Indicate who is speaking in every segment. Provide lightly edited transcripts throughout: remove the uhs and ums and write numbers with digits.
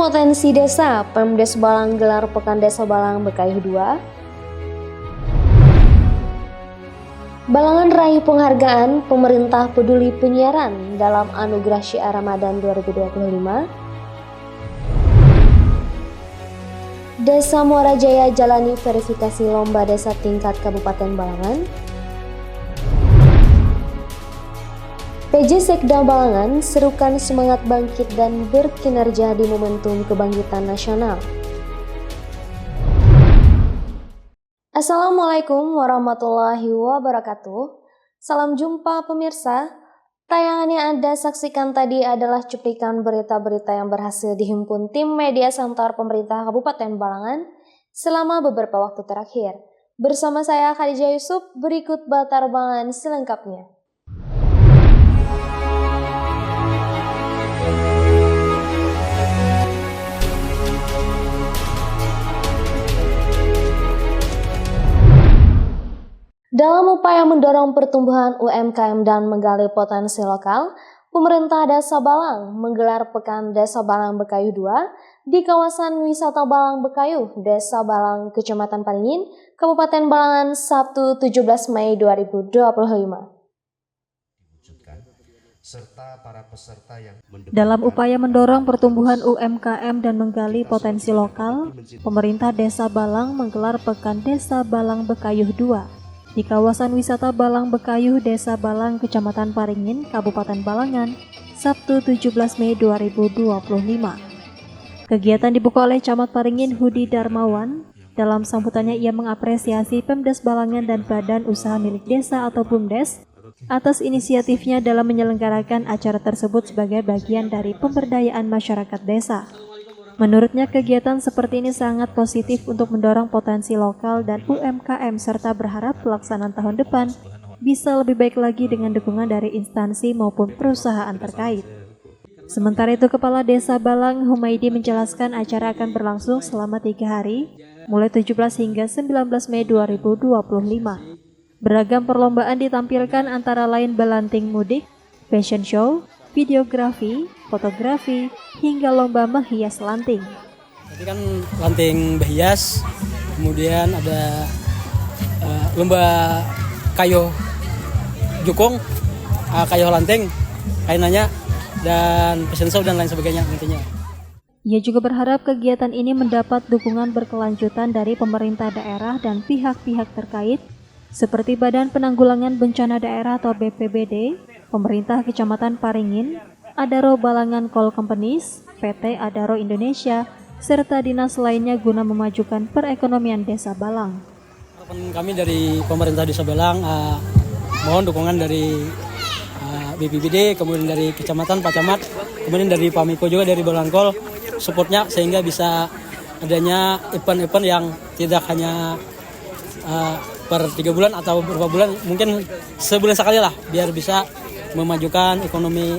Speaker 1: Potensi Desa, Pemdes Balang gelar Pekan Desa Balang Bekayuh 2. Balangan raih penghargaan Pemerintah Peduli Penyiaran dalam Anugerah Syiar Ramadan 2025. Desa Muara Jaya jalani verifikasi lomba desa tingkat Kabupaten Balangan. PJ Sekda Balangan serukan semangat bangkit dan berkinerja di momentum kebangkitan nasional. Assalamualaikum warahmatullahi wabarakatuh. Salam jumpa pemirsa. Tayangan yang Anda saksikan tadi adalah cuplikan berita-berita yang berhasil dihimpun tim media Santar Pemerintah Kabupaten Balangan selama beberapa waktu terakhir. Bersama saya Khadijah Yusuf, berikut Batar Balangan selengkapnya. Dalam upaya mendorong pertumbuhan UMKM dan menggali potensi lokal, pemerintah Desa Balang menggelar Pekan Desa Balang Bekayuh 2 di kawasan wisata Balang Bekayuh, Desa Balang, Kecamatan Paringin, Kabupaten Balangan, Sabtu 17 Mei 2025.
Speaker 2: Dalam upaya mendorong pertumbuhan UMKM dan menggali potensi lokal, pemerintah Desa Balang menggelar Pekan Desa Balang Bekayuh 2 di kawasan wisata Balang Bekayuh, Desa Balang, Kecamatan Paringin, Kabupaten Balangan, Sabtu 17 Mei 2025. Kegiatan dibuka oleh Camat Paringin Hudi Darmawan. Dalam sambutannya ia mengapresiasi Pemdes Balangan dan Badan Usaha Milik Desa atau BUMDes atas inisiatifnya dalam menyelenggarakan acara tersebut sebagai bagian dari pemberdayaan masyarakat desa. Menurutnya kegiatan seperti ini sangat positif untuk mendorong potensi lokal dan UMKM serta berharap pelaksanaan tahun depan bisa lebih baik lagi dengan dukungan dari instansi maupun perusahaan terkait. Sementara itu Kepala Desa Balang Humaydi menjelaskan acara akan berlangsung selama 3 hari mulai 17 hingga 19 Mei 2025. Beragam perlombaan ditampilkan antara lain belanting mudik, fashion show, videografi, fotografi, hingga lomba menghias lanting.
Speaker 3: Tadi kan lanting berhias, kemudian ada lomba kayu jukung, kayu lanting, kainannya, dan fashion show dan lain sebagainya nantinya.
Speaker 2: Ia juga berharap kegiatan ini mendapat dukungan berkelanjutan dari pemerintah daerah dan pihak-pihak terkait, seperti Badan Penanggulangan Bencana Daerah atau BPBD, Pemerintah Kecamatan Paringin, Adaro Balangan Coal Companies, PT Adaro Indonesia, serta dinas lainnya guna memajukan perekonomian Desa Balang.
Speaker 3: Harapan kami dari pemerintah Desa Balang, mohon dukungan dari BPBD, kemudian dari Kecamatan, Pak Camat, kemudian dari Pamiko juga dari Balang Coal, supportnya sehingga bisa adanya event-event yang tidak hanya per 3 bulan atau beberapa bulan, mungkin sebulan sekali lah, biar bisa memajukan ekonomi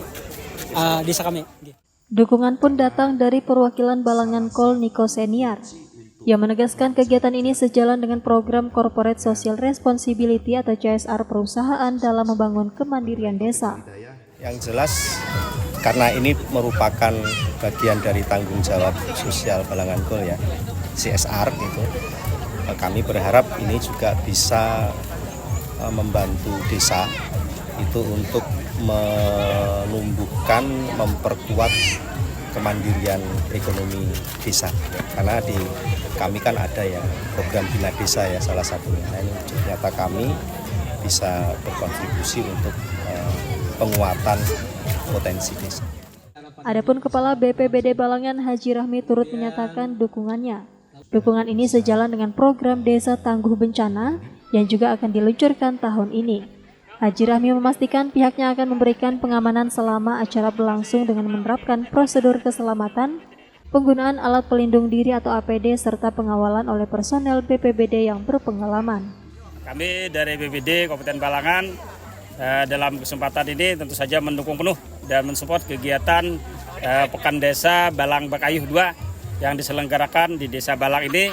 Speaker 3: desa kami.
Speaker 2: Dukungan pun datang dari perwakilan Balangan Coal Niko Senior, yang menegaskan kegiatan ini sejalan dengan program Corporate Social Responsibility atau CSR perusahaan dalam membangun kemandirian desa.
Speaker 4: Yang jelas, karena ini merupakan bagian dari tanggung jawab sosial Balangan Coal ya, CSR gitu. Kami berharap ini juga bisa membantu desa itu untuk menumbuhkan, memperkuat kemandirian ekonomi desa. Karena di kami kan ada ya program Bina Desa ya salah satunya. Nah, ini ternyata kami bisa berkontribusi untuk penguatan potensi desa.
Speaker 2: Adapun Kepala BPBD Balangan Haji Rahmi turut menyatakan dukungannya. Dukungan ini sejalan dengan program Desa Tangguh Bencana yang juga akan diluncurkan tahun ini. Haji Rahmi memastikan pihaknya akan memberikan pengamanan selama acara berlangsung dengan menerapkan prosedur keselamatan, penggunaan alat pelindung diri atau APD, serta pengawalan oleh personel BPBD yang berpengalaman.
Speaker 5: Kami dari BPBD Kabupaten Balangan dalam kesempatan ini tentu saja mendukung penuh dan mensupport kegiatan Pekan Desa Balang Bekayuh 2 yang diselenggarakan di Desa Balang ini,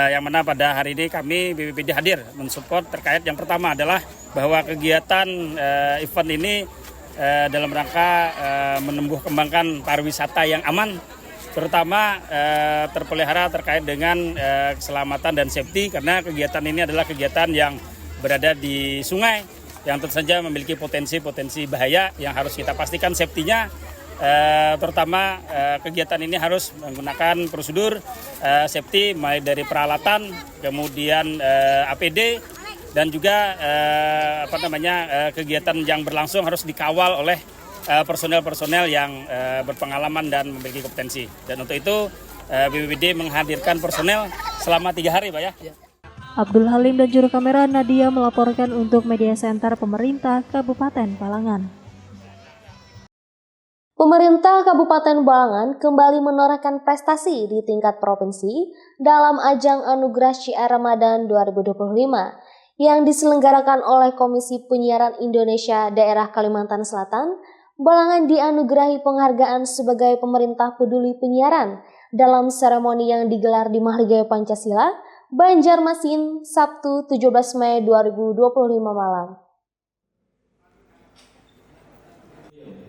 Speaker 5: yang mana pada hari ini kami BPBD hadir mensupport terkait yang pertama adalah bahwa kegiatan event ini dalam rangka menumbuh kembangkan pariwisata yang aman terutama terpelihara terkait dengan keselamatan dan safety, karena kegiatan ini adalah kegiatan yang berada di sungai yang tentu saja memiliki potensi bahaya yang harus kita pastikan safety-nya. Terutama kegiatan ini harus menggunakan prosedur safety mulai dari peralatan, kemudian APD, dan juga kegiatan yang berlangsung harus dikawal oleh personel-personel yang berpengalaman dan memiliki kompetensi. Dan untuk itu BPBD menghadirkan personel selama 3 hari, Pak ya.
Speaker 2: Abdul Halim dan juru kamera Nadia melaporkan untuk Media Center Pemerintah Kabupaten Balangan.
Speaker 1: Pemerintah Kabupaten Balangan kembali menorehkan prestasi di tingkat provinsi dalam ajang Anugerah Syiar Ramadan 2025 yang diselenggarakan oleh Komisi Penyiaran Indonesia Daerah Kalimantan Selatan. Balangan dianugerahi penghargaan sebagai pemerintah peduli penyiaran dalam seremoni yang digelar di Mahligai Pancasila, Banjarmasin, Sabtu 17 Mei 2025 malam.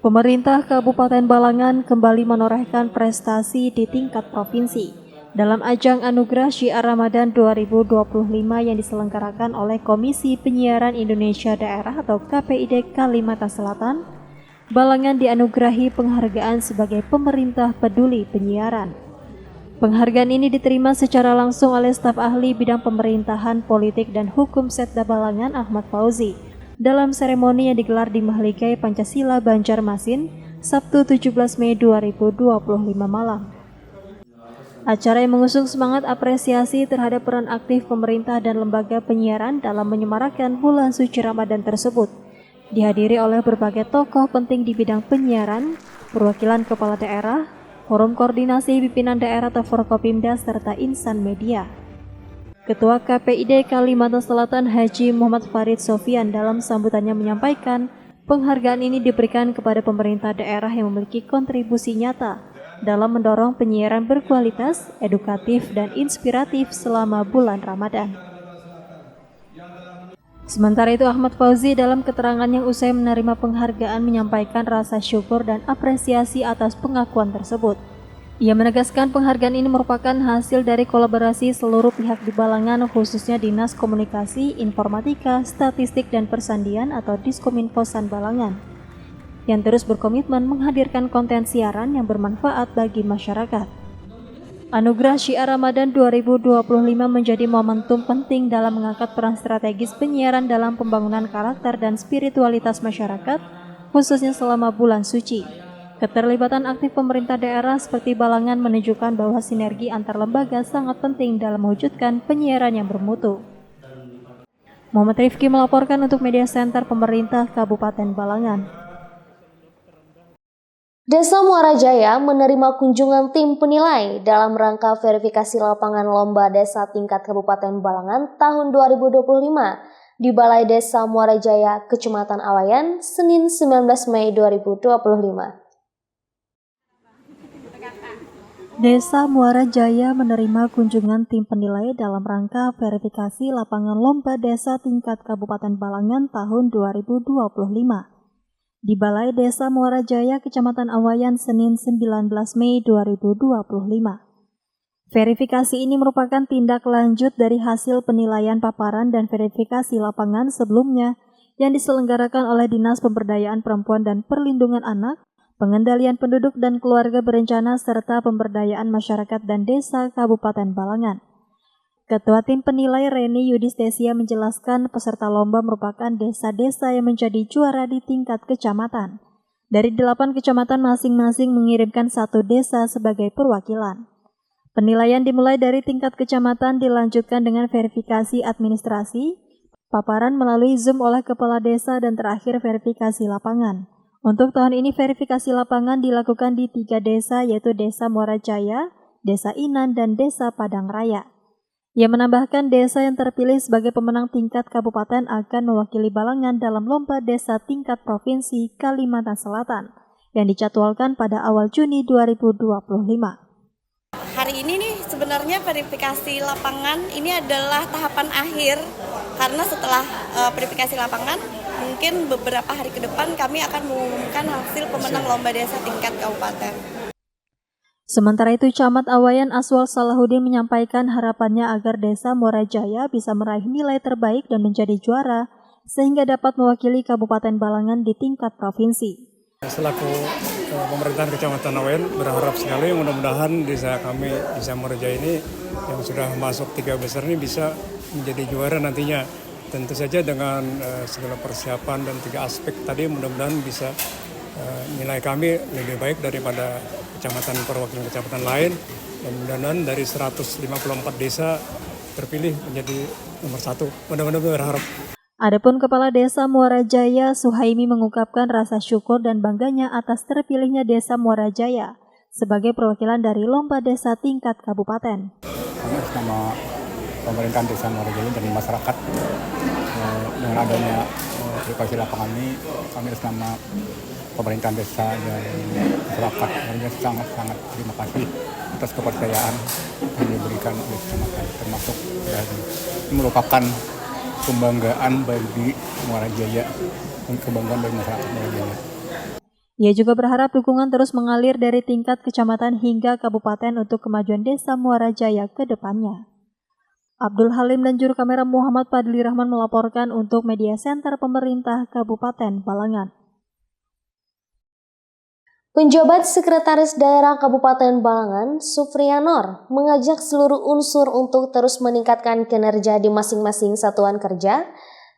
Speaker 2: Pemerintah Kabupaten Balangan kembali menorehkan prestasi di tingkat provinsi dalam ajang Anugerah Syiar Ramadan 2025 yang diselenggarakan oleh Komisi Penyiaran Indonesia Daerah atau KPID Kalimantan Selatan. Balangan dianugerahi penghargaan sebagai pemerintah peduli penyiaran. Penghargaan ini diterima secara langsung oleh staf ahli bidang pemerintahan, politik, dan hukum Setda Balangan Ahmad Fauzi dalam seremoni yang digelar di Mahligai Pancasila Banjarmasin, Sabtu 17 Mei 2025 malam. Acara yang mengusung semangat apresiasi terhadap peran aktif pemerintah dan lembaga penyiaran dalam menyemarakan bulan suci Ramadan tersebut, dihadiri oleh berbagai tokoh penting di bidang penyiaran, perwakilan kepala daerah, forum koordinasi pimpinan daerah atau Forkopimda, serta insan media. Ketua KPID Kalimantan Selatan Haji Muhammad Farid Sofian dalam sambutannya menyampaikan penghargaan ini diberikan kepada pemerintah daerah yang memiliki kontribusi nyata dalam mendorong penyiaran berkualitas, edukatif, dan inspiratif selama bulan Ramadan. Sementara itu Ahmad Fauzi dalam keterangannya usai menerima penghargaan menyampaikan rasa syukur dan apresiasi atas pengakuan tersebut. Ia menegaskan penghargaan ini merupakan hasil dari kolaborasi seluruh pihak di Balangan, khususnya Dinas Komunikasi, Informatika, Statistik, dan Persandian atau Diskominfosan Balangan, yang terus berkomitmen menghadirkan konten siaran yang bermanfaat bagi masyarakat. Anugerah Syiar Ramadan 2025 menjadi momentum penting dalam mengangkat peran strategis penyiaran dalam pembangunan karakter dan spiritualitas masyarakat, khususnya selama bulan suci. Keterlibatan aktif pemerintah daerah seperti Balangan menunjukkan bahwa sinergi antar lembaga sangat penting dalam mewujudkan penyiaran yang bermutu. Muhammad Rifki melaporkan untuk Media Center Pemerintah Kabupaten Balangan.
Speaker 1: Desa Muara Jaya menerima kunjungan tim penilai dalam rangka verifikasi lapangan lomba desa tingkat Kabupaten Balangan tahun 2025 di Balai Desa Muara Jaya, Kecamatan Awayan, Senin 19 Mei 2025.
Speaker 2: Desa Muara Jaya menerima kunjungan tim penilai dalam rangka verifikasi lapangan lomba desa tingkat Kabupaten Balangan tahun 2025 di Balai Desa Muara Jaya, Kecamatan Awayan, Senin 19 Mei 2025. Verifikasi ini merupakan tindak lanjut dari hasil penilaian paparan dan verifikasi lapangan sebelumnya yang diselenggarakan oleh Dinas Pemberdayaan Perempuan dan Perlindungan Anak, Pengendalian Penduduk dan Keluarga Berencana, serta Pemberdayaan Masyarakat dan Desa Kabupaten Balangan. Ketua tim penilai Reni Yudistesia menjelaskan peserta lomba merupakan desa-desa yang menjadi juara di tingkat kecamatan. Dari 8 kecamatan masing-masing mengirimkan 1 desa sebagai perwakilan. Penilaian dimulai dari tingkat kecamatan dilanjutkan dengan verifikasi administrasi, paparan melalui Zoom oleh kepala desa, dan terakhir verifikasi lapangan. Untuk tahun ini verifikasi lapangan dilakukan di 3 desa, yaitu Desa Muara Jaya, Desa Inan, dan Desa Padang Raya. Ia menambahkan desa yang terpilih sebagai pemenang tingkat kabupaten akan mewakili Balangan dalam lomba desa tingkat provinsi Kalimantan Selatan yang dijadwalkan pada awal Juni 2025.
Speaker 6: Hari ini nih sebenarnya verifikasi lapangan ini adalah tahapan akhir, karena setelah verifikasi lapangan mungkin beberapa hari ke depan kami akan mengumumkan hasil pemenang lomba desa tingkat kabupaten.
Speaker 2: Sementara itu, Camat Awayan Aswal Salahuddin menyampaikan harapannya agar Desa Muara Jaya bisa meraih nilai terbaik dan menjadi juara, sehingga dapat mewakili Kabupaten Balangan di tingkat provinsi.
Speaker 7: Selaku pemerintahan Kecamatan Awayan berharap sekali mudah-mudahan desa kami, Desa Muara Jaya ini yang sudah masuk 3 besar ini bisa menjadi juara nantinya. Tentu saja dengan segala persiapan dan 3 aspek tadi mudah-mudahan bisa nilai kami lebih baik daripada kecamatan perwakilan kecamatan lain, dan mudah-mudahan dari 154 desa terpilih menjadi nomor 1. Mudah-mudahan berharap.
Speaker 2: Adapun Kepala Desa Muara Jaya Suhaimi mengungkapkan rasa syukur dan bangganya atas terpilihnya Desa Muara Jaya sebagai perwakilan dari lomba desa tingkat kabupaten.
Speaker 8: Kami atas nama pemerintahan Desa Muara Jaya dan masyarakat dengan adanya aplikasi lapangan ini, kami atas nama pemerintahan desa dan masyarakat sangat-sangat terima kasih atas kepercayaan yang diberikan oleh kecamatan, termasuk dari merupakan kebanggaan bagi Muara Jaya dan kebanggaan bagi masyarakat Muara Jaya.
Speaker 2: Ia juga berharap dukungan terus mengalir dari tingkat kecamatan hingga kabupaten untuk kemajuan Desa Muara Jaya ke depannya. Abdul Halim dan juru kamera Muhammad Fadli Rahman melaporkan untuk Media Center Pemerintah Kabupaten Balangan.
Speaker 1: Penjabat Sekretaris Daerah Kabupaten Balangan, Sufrianor, mengajak seluruh unsur untuk terus meningkatkan kinerja di masing-masing satuan kerja.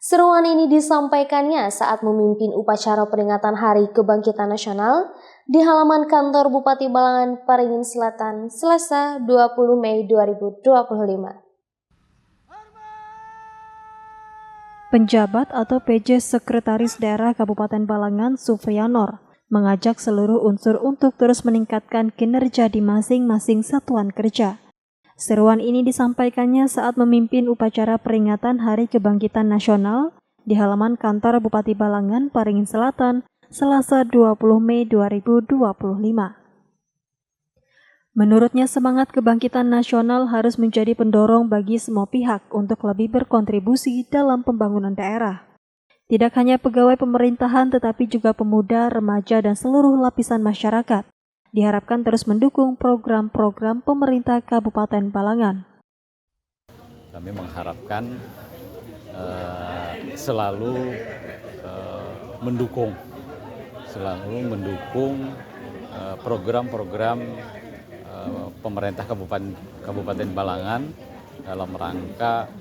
Speaker 1: Seruan ini disampaikannya saat memimpin upacara peringatan Hari Kebangkitan Nasional di halaman kantor Bupati Balangan, Paringin Selatan, Selasa 20 Mei 2025.
Speaker 2: Penjabat atau PJ Sekretaris Daerah Kabupaten Balangan, Sufrianor, mengajak seluruh unsur untuk terus meningkatkan kinerja di masing-masing satuan kerja. Seruan ini disampaikannya saat memimpin upacara peringatan Hari Kebangkitan Nasional di halaman kantor Bupati Balangan, Paringin Selatan, Selasa 20 Mei 2025. Menurutnya, semangat kebangkitan nasional harus menjadi pendorong bagi semua pihak untuk lebih berkontribusi dalam pembangunan daerah. Tidak hanya pegawai pemerintahan tetapi juga pemuda, remaja, dan seluruh lapisan masyarakat diharapkan terus mendukung program-program pemerintah Kabupaten Balangan.
Speaker 9: Kami mengharapkan selalu mendukung program-program pemerintah Kabupaten Balangan dalam rangka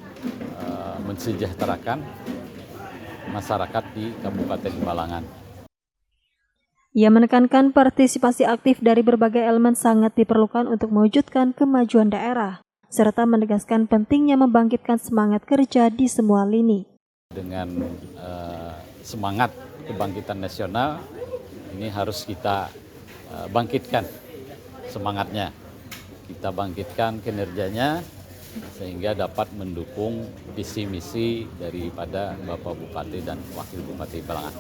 Speaker 9: mensejahterakan masyarakat di Kabupaten Balangan.
Speaker 2: Ia menekankan partisipasi aktif dari berbagai elemen sangat diperlukan untuk mewujudkan kemajuan daerah, serta menegaskan pentingnya membangkitkan semangat kerja di semua lini.
Speaker 9: Dengan semangat kebangkitan nasional, ini harus kita bangkitkan semangatnya, kita bangkitkan kinerjanya, sehingga dapat mendukung visi misi daripada Bapak Bupati dan Wakil Bupati Balangan.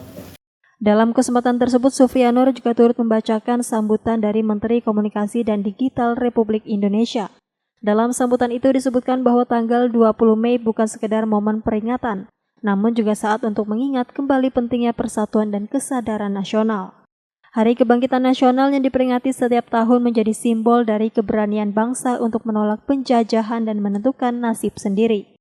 Speaker 2: Dalam kesempatan tersebut, Sufrianor juga turut membacakan sambutan dari Menteri Komunikasi dan Digital Republik Indonesia. Dalam sambutan itu disebutkan bahwa tanggal 20 Mei bukan sekedar momen peringatan, namun juga saat untuk mengingat kembali pentingnya persatuan dan kesadaran nasional. Hari Kebangkitan Nasional yang diperingati setiap tahun menjadi simbol dari keberanian bangsa untuk menolak penjajahan dan menentukan nasib sendiri.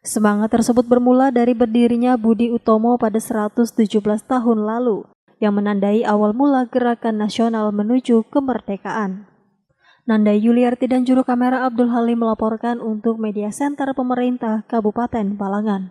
Speaker 2: Semangat tersebut bermula dari berdirinya Budi Utomo pada 117 tahun lalu, yang menandai awal mula gerakan nasional menuju kemerdekaan. Nanda Yuliarti dan juru kamera Abdul Halim melaporkan untuk Media Center Pemerintah Kabupaten Balangan.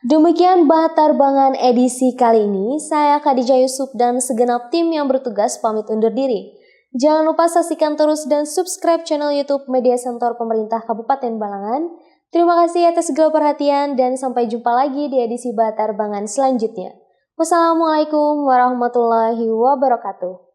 Speaker 1: Demikian Batarbangan edisi kali ini. Saya Khadijah Yusuf dan segenap tim yang bertugas pamit undur diri. Jangan lupa saksikan terus dan subscribe channel YouTube Media Center Pemerintah Kabupaten Balangan. Terima kasih atas segala perhatian dan sampai jumpa lagi di edisi Batarbangan selanjutnya. Wassalamualaikum warahmatullahi wabarakatuh.